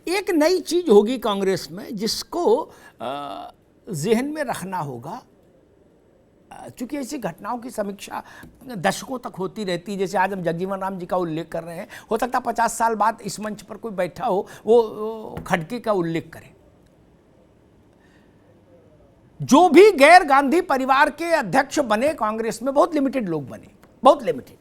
एक नई चीज होगी कांग्रेस में जिसको जहन में रखना होगा, चूंकि ऐसी घटनाओं की समीक्षा दशकों तक होती रहती है। जैसे आज हम जगजीवन राम जी का उल्लेख कर रहे हैं, हो सकता है 50 साल बाद इस मंच पर कोई बैठा हो वो खड़गे का उल्लेख करे। जो भी गैर गांधी परिवार के अध्यक्ष बने कांग्रेस में, बहुत लिमिटेड लोग बने, बहुत लिमिटेड।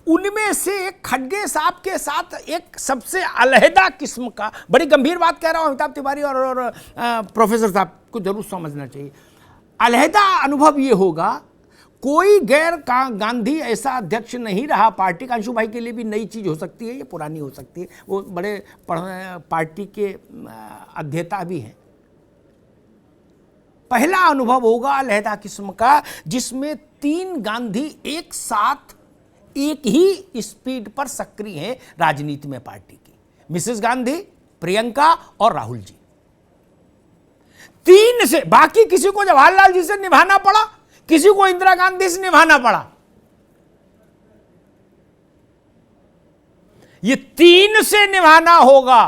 उनमें से एक खड़गे साहब के साथ एक सबसे अलहदा किस्म का, बड़ी गंभीर बात कह रहा हूं अमिताभ तिवारी और प्रोफेसर साहब को जरूर समझना चाहिए, अलहदा अनुभव ये होगा, कोई गैर गांधी ऐसा अध्यक्ष नहीं रहा पार्टी का। अंशु भाई के लिए भी नई चीज हो सकती है, ये पुरानी हो सकती है, वो बड़े पार्टी के अध्येता भी हैं। पहला अनुभव होगा अलहदा किस्म का जिसमें 3 गांधी एक साथ एक ही स्पीड पर सक्रिय हैं राजनीति में पार्टी की, मिसेस गांधी, प्रियंका और राहुल जी। 3 से, बाकी किसी को जवाहरलाल जी से निभाना पड़ा, किसी को इंदिरा गांधी से निभाना पड़ा। ये 3 से निभाना होगा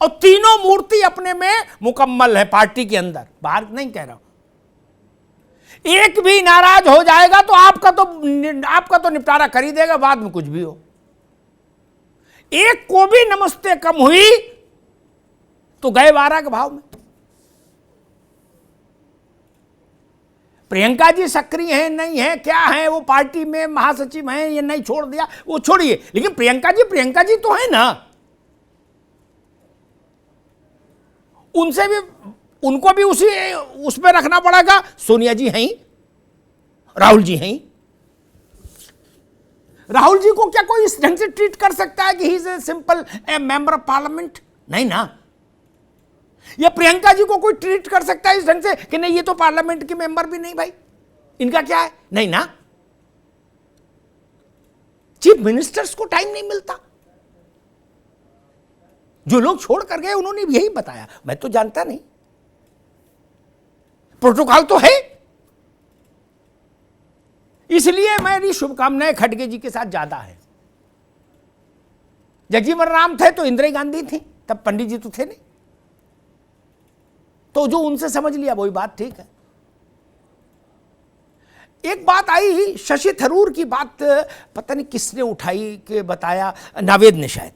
और तीनों मूर्ति अपने में मुकम्मल है पार्टी के अंदर, बाहर नहीं कह रहा हूं। एक भी नाराज हो जाएगा तो आपका तो निपटारा कर ही देगा, बाद में कुछ भी हो। एक को भी नमस्ते कम हुई तो गए 12 के भाव में। प्रियंका जी सक्रिय हैं नहीं है, क्या है, वो पार्टी में महासचिव हैं, ये नहीं छोड़ दिया, वो छोड़िए, लेकिन प्रियंका जी तो है ना, उनसे भी, उनको भी उसमें रखना पड़ेगा। सोनिया जी हैं, राहुल जी हैं। राहुल जी को क्या कोई इस ढंग से ट्रीट कर सकता है कि he is a simple member of parliament? नहीं ना। या प्रियंका जी को कोई ट्रीट कर सकता है इस ढंग से कि नहीं ये तो पार्लियामेंट के मेंबर भी नहीं भाई, इनका क्या है? नहीं ना। चीफ मिनिस्टर्स को टाइम नहीं मिलता। जो लोग छोड़ कर गए उन्होंने भी यही बताया, मैं तो जानता नहीं, प्रोटोकॉल तो है। इसलिए मेरी शुभकामनाएं खड़गे जी के साथ ज्यादा है। जगजीवन राम थे तो इंदिरा गांधी थी, तब पंडित जी तो थे नहीं, तो जो उनसे समझ लिया वही बात ठीक है। एक बात आई, शशि थरूर की बात, पता नहीं किसने उठाई के बताया, नावेद ने शायद।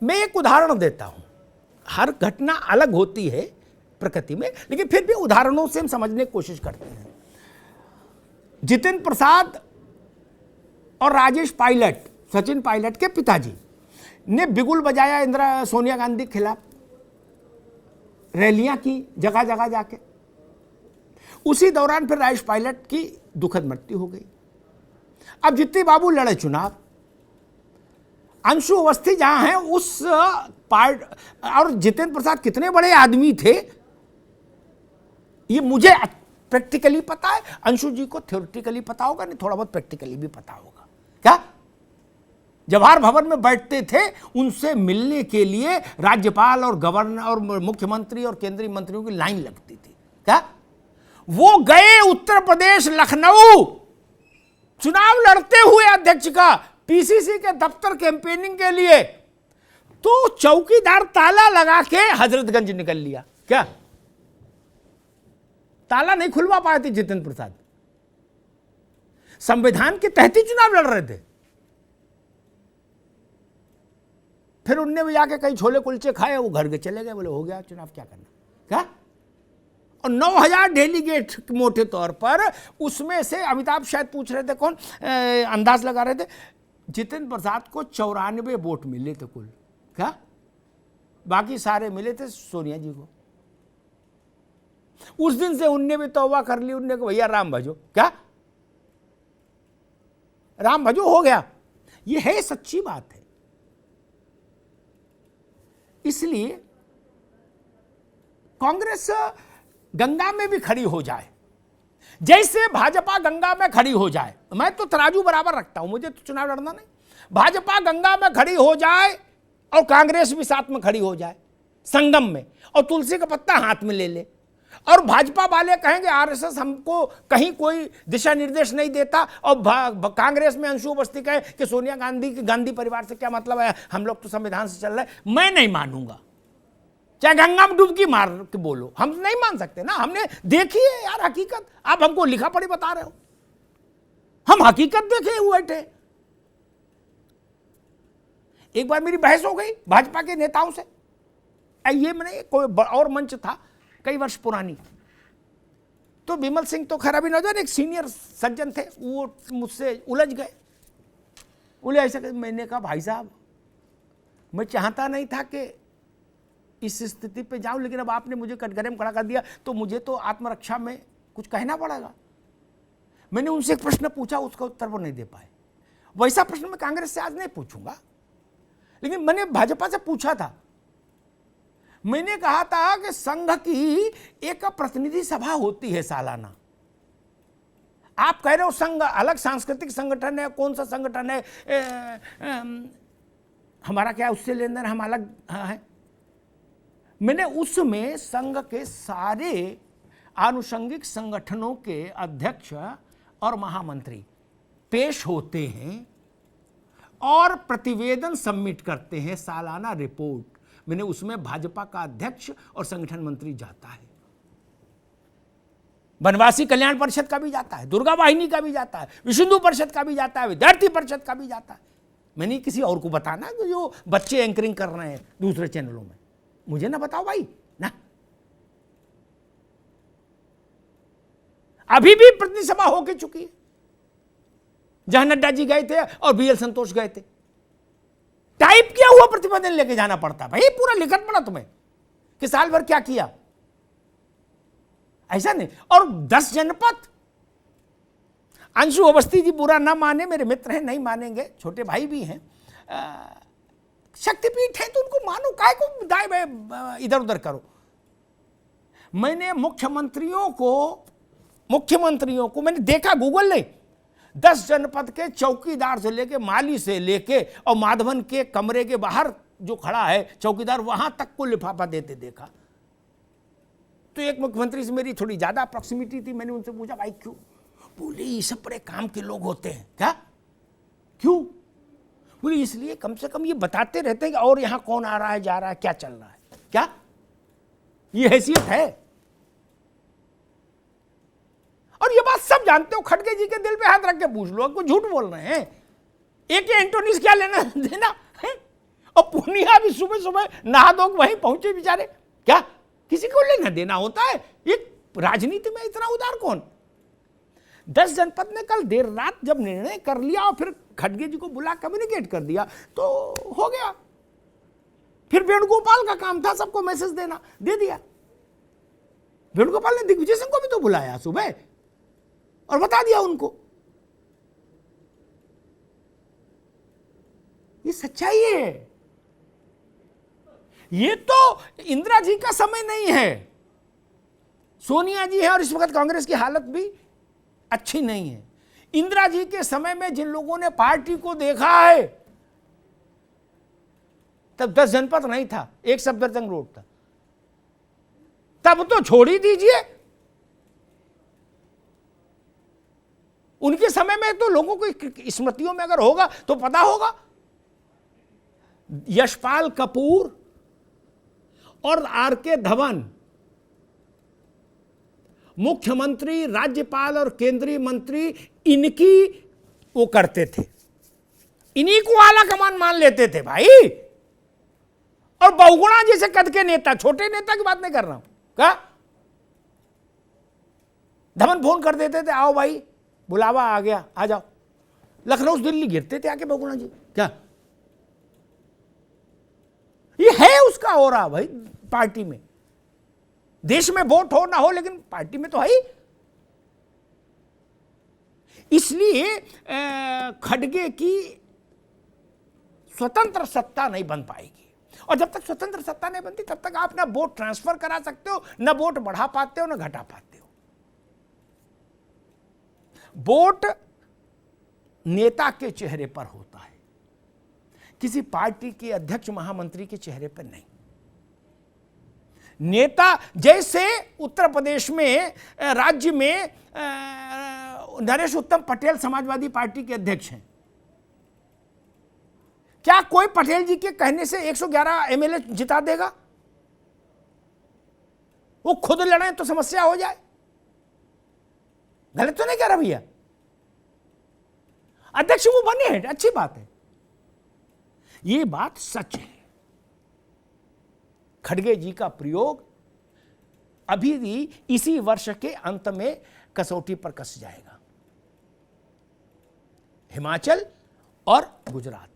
मैं एक उदाहरण देता हूं, हर घटना अलग होती है प्रकृति में, लेकिन फिर भी उदाहरणों से हम समझने की कोशिश करते हैं। जितेंद्र प्रसाद और राजेश पायलट, सचिन पायलट के पिताजी ने बिगुल बजाया सोनिया गांधी के खिलाफ, रैलियां की जगह जगह जाके। उसी दौरान फिर राजेश पायलट की दुखद मृत्यु हो गई। अब जित्ती बाबू लड़े चुनाव, अंशु अवस्थी जहां हैं उस पार्ट, और जितेंद्र प्रसाद कितने बड़े आदमी थे ये मुझे प्रैक्टिकली पता है, अंशु जी को थ्योरेटिकली पता होगा, नहीं थोड़ा बहुत प्रैक्टिकली भी पता होगा। क्या जवाहर भवन में बैठते थे, उनसे मिलने के लिए राज्यपाल और गवर्नर और मुख्यमंत्री और केंद्रीय मंत्रियों की लाइन लगती थी। क्या वो गए उत्तर प्रदेश लखनऊ चुनाव लड़ते हुए अध्यक्ष का, पीसीसी के दफ्तर कैंपेनिंग के लिए, तो चौकीदार ताला लगा के हजरतगंज निकल लिया। क्या ताला नहीं खुलवा पाए थे जितेंद्र प्रसाद, संविधान के तहत ही चुनाव लड़ रहे थे। फिर उनने भी जाके कहीं छोले कुलचे खाए, वो घर के चले गए, बोले हो गया चुनाव, क्या करना। क्या और 9000 डेलीगेट मोटे तौर पर, उसमें से अमिताभ शायद पूछ रहे थे, कौन अंदाज लगा रहे थे, जितेंद्र प्रसाद को 94 वोट मिले थे कुल। क्या बाकी सारे मिले थे सोनिया जी को। उस दिन से उनने भी तौबा कर ली, उनने कहा भैया राम भजो। क्या राम भजो हो गया। ये है सच्ची बात है। इसलिए कांग्रेस गंगा में भी खड़ी हो जाए, जैसे भाजपा गंगा में खड़ी हो जाए। मैं तो तराजू बराबर रखता हूं, मुझे तो चुनाव लड़ना नहीं। भाजपा गंगा में खड़ी हो जाए और कांग्रेस भी साथ में खड़ी हो जाए संगम में, और तुलसी का पत्ता हाथ में ले ले, और भाजपा वाले कहेंगे आरएसएस हमको कहीं कोई दिशा निर्देश नहीं देता, और कांग्रेस में अंशु अवस्थी कहे कि सोनिया गांधी के गांधी परिवार से क्या मतलब है, हम लोग तो संविधान से चल रहे हैं। मैं नहीं मानूंगा, चाहे गंगा में डुबकी मार के बोलो, हम नहीं मान सकते ना। हमने देखी है यार हकीकत, आप हमको लिखा पढ़ी बता रहे हो, हम हकीकत देखे हुए थे। एक बार मेरी बहस हो गई भाजपा के नेताओं से, ये मैंने कोई और मंच था कई वर्ष पुरानी, तो विमल सिंह तो खैर अभी नौजवान एक सीनियर सज्जन थे, वो मुझसे उलझ गए, बोले ऐसा। मैंने कहा भाई साहब मैं चाहता नहीं था कि इस स्थिति पे जाऊं, लेकिन अब आपने मुझे कटघरे में खड़ा कर दिया तो मुझे तो आत्मरक्षा में कुछ कहना पड़ेगा। मैंने उनसे एक प्रश्न पूछा, उसका उत्तर वो नहीं दे पाए। वैसा प्रश्न मैं कांग्रेस से आज नहीं पूछूंगा, लेकिन मैंने भाजपा से पूछा था। मैंने कहा था कि संघ की एक प्रतिनिधि सभा होती है सालाना, आप कह रहे हो संघ अलग सांस्कृतिक संगठन है, कौन सा संगठन है, हमारा क्या उससे लेन देन, हम अलग है। मैंने उसमें संघ के सारे आनुषंगिक संगठनों के अध्यक्ष और महामंत्री पेश होते हैं और प्रतिवेदन सबमिट करते हैं, सालाना रिपोर्ट। मैंने उसमें भाजपा का अध्यक्ष और संगठन मंत्री जाता है, वनवासी कल्याण परिषद का भी जाता है, दुर्गा वाहिनी का भी जाता है, विश्व हिंदू परिषद का भी जाता है, विद्यार्थी परिषद का भी जाता है। मैंने किसी और को बताना कि जो बच्चे एंकरिंग कर रहे हैं दूसरे चैनलों में, मुझे ना बताओ भाई ना। अभी भी प्रतिनिधि सभा होके चुकी है, जहां नड्डा जी गए थे और बीएल संतोष गए थे। टाइप किया हुआ प्रतिवेदन लेके जाना पड़ता भाई, पूरा लिखत पड़ा तुम्हें कि साल भर क्या किया, ऐसा नहीं। और 10 जनपद, अंशु अवस्थी जी बुरा ना माने, मेरे मित्र हैं, नहीं मानेंगे, छोटे भाई भी हैं, शक्तिपीठ है तो उनको मानो, काय को दाएं इधर उधर करो। मैंने मुख्यमंत्रियों को मैंने देखा, गूगल नहीं, 10 जनपद के चौकीदार से लेके, माली से लेके, और माधवन के कमरे के बाहर जो खड़ा है चौकीदार, वहां तक को लिफाफा देते देखा। तो एक मुख्यमंत्री से मेरी थोड़ी ज्यादा प्रॉक्सिमिटी थी, मैंने उनसे पूछा भाई क्यों? बोले ये सब बड़े काम के लोग होते हैं। क्या? क्यों? बोले इसलिए कम से कम ये बताते रहते हैं कि और यहां कौन आ रहा है, जा रहा है, क्या चल रहा है। क्या ये हैसियत है? और ये बात सब जानते हो, खड़गे जी के दिल पे हाथ रख के पूछ लो, आपको झूठ बोल रहे हैं। एक एंटोनी क्या लेना देना है? और पूर्णिया भी सुबह सुबह नहा धो वहीं पहुंचे बेचारे, क्या किसी को लेना देना होता है? एक राजनीति में इतना उदार कौन? 10 जनपद ने कल देर रात जब निर्णय कर लिया और फिर खड़गे जी को बुला कम्युनिकेट कर दिया तो हो गया। फिर वेणुगोपाल का काम था सबको मैसेज देना, दे दिया। वेणुगोपाल ने दिग्विजय सिंह को भी तो बुलाया सुबह और बता दिया उनको। ये सच्चाई है। ये तो इंदिरा जी का समय नहीं है, सोनिया जी है, और इस वक्त कांग्रेस की हालत भी अच्छी नहीं है। इंदिरा जी के समय में जिन लोगों ने पार्टी को देखा है, तब 10 जनपद नहीं था, एक सफदरजंग रोड था, तब तो छोड़ ही दीजिए। उनके समय में तो लोगों को स्मृतियों में अगर होगा तो पता होगा, यशपाल कपूर और आर.के. धवन मुख्यमंत्री, राज्यपाल और केंद्रीय मंत्री इनकी वो करते थे, इन्हीं को आला कमान मान लेते थे भाई। और बहुगुणा जैसे कद के नेता, छोटे नेता की बात नहीं कर रहा हूं, क्या धवन फोन कर देते थे, आओ भाई बुलावा आ गया, आ जाओ। लखनऊ दिल्ली गिरते थे आके बहुगुणा जी, क्या ये है उसका हो रहा भाई पार्टी में। देश में वोट हो ना हो, लेकिन पार्टी में तो है ही। इसलिए खड़गे की स्वतंत्र सत्ता नहीं बन पाएगी, और जब तक स्वतंत्र सत्ता नहीं बनती तब तक आप ना वोट ट्रांसफर करा सकते हो, ना वोट बढ़ा पाते हो, ना घटा पाते हो। वोट नेता के चेहरे पर होता है, किसी पार्टी के अध्यक्ष महामंत्री के चेहरे पर नहीं। नेता, जैसे उत्तर प्रदेश में राज्य में नरेश उत्तम पटेल समाजवादी पार्टी के अध्यक्ष हैं। क्या कोई पटेल जी के कहने से 111 एमएलए जिता देगा? वो खुद लड़े तो समस्या हो जाए। गलत तो नहीं कह रहा भैया? अध्यक्ष वो बने हैं, अच्छी बात है, ये बात सच है। खड़गे जी का प्रयोग अभी भी इसी वर्ष के अंत में कसौटी पर कस जाएगा। हिमाचल और गुजरात,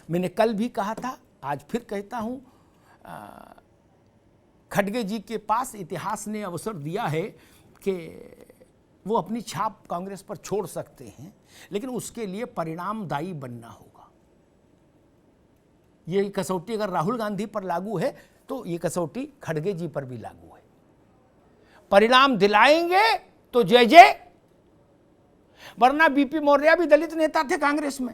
मैंने कल भी कहा था, आज फिर कहता हूं, खड़गे जी के पास इतिहास ने अवसर दिया है कि वो अपनी छाप कांग्रेस पर छोड़ सकते हैं, लेकिन उसके लिए परिणामदायी बनना होगा। ये कसौटी अगर राहुल गांधी पर लागू है तो ये कसौटी खड़गे जी पर भी लागू है। परिणाम दिलाएंगे तो जय जय, वरना बीपी मौर्य भी दलित नेता थे कांग्रेस में।